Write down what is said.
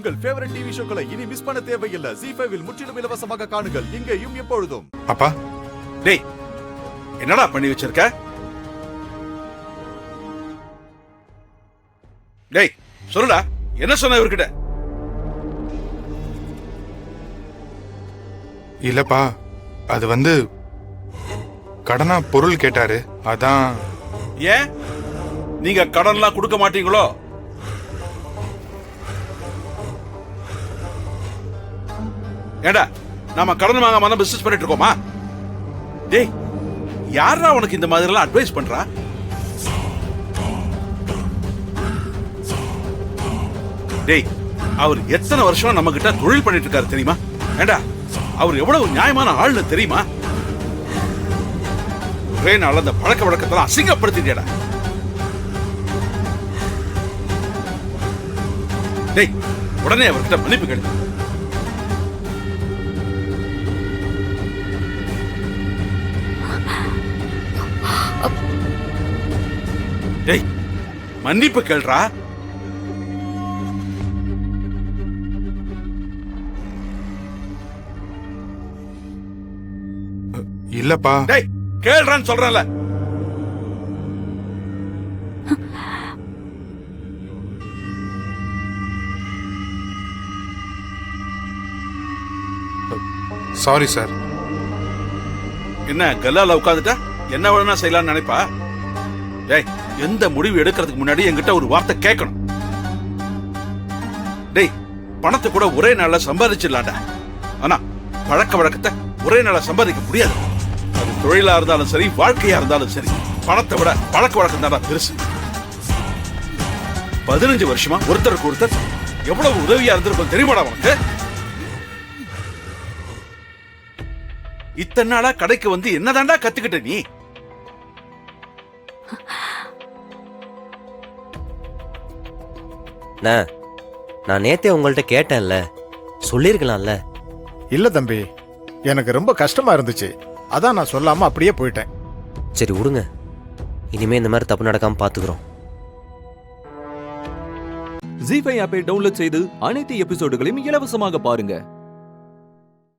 உங்கள் favourite TV ஷோக்களை இனி miss பண்ண தேவையில்லை. ZEE5 இல் முற்றிலும் இலவசமாக காணுங்கள். இங்கேயும் எப்பொழுதும். அப்பா, டேய் என்னடா பண்ணி வச்சிருக்க? டேய் சொல்லுடா, என்ன சொன்ன இவர்கிட்ட? இல்லப்பா, அது கடனா பொருள் கேட்டாரு, அதான். ஏன் நீங்க கடன்லாம் கொடுக்க மாட்டீங்களோ? ஏண்டா நாம கடன் வாங்காம பிசினஸ் பண்ணிட்டு இருக்கோமா? டேய் யாரா உனக்கு இந்த மாதிரி எல்லாம் அட்வைஸ் பண்றா? டேய் அவர் எத்தனை வருஷம் நம்ம கிட்ட தொழில் பண்ணிட்டு இருக்காரு தெரியுமா? ஏண்டா அவர் எவ்வளவு நியாயமான ஆள்னு தெரியுமா? ஒரே நாள் அந்த பழக்க வழக்கத்தெல்லாம் அசிங்கப்படுத்திட்டேடா. டேய் உடனே அவர்கிட்ட மன்னிப்பு கேளு. டேய் மன்னிப்பு கேள்றா. இல்லப்பா. டேய் கேள்றான்னு சொல்றேன்ல. Sorry sir. என்ன கல்லால உட்காந்துட்டா என்ன வேணா செய்யலாம்னு நினைப்பா? டேய் எந்த முடிவு எடுக்கிறதுக்கு முன்னாடி என்கிட்ட ஒரு வார்த்தை கேட்கணும். டேய் பணத்தை கூட ஒரே நாள்ல சம்பாதிச்சிடலாம்டா. ஆனா பழக்க வழக்கத்தை ஒரே நாள்ல சம்பாதிக்க முடியாது. அது தொழிலா இருந்தாலும் சரி, வாழ்க்கையா இருந்தாலும் சரி, பணத்தை விட பழக்க வழக்கம் தான் பெருசு. 15 வருஷமா ஒருத்தருக்கு ஒருத்தர் எவ்வளவு உதவியா இருந்திருக்கும் தெரியுமாடா உனக்கு? இத்தனை நாளா கடைக்கு வந்து என்னதாண்டா கத்துக்கிட்ட நீ? நான் நேத்தே உங்கள்ட்ட கேட்டேன்ல, சொல்லிருக்கலாம்ல. இல்ல தம்பி, எனக்கு ரொம்ப கஷ்டமா இருந்துச்சு, அதான் நான் சொல்லாம அப்படியே போயிட்டேன். சரி விடுங்க, இனிமே இந்த மாதிரி தப்பு நடக்காம பாத்துக்கிறோம். ZEE5 ஆப்பை டவுன்லோட் செய்து அனைத்து எபிசோடுகளையும் இலவசமாக பாருங்க.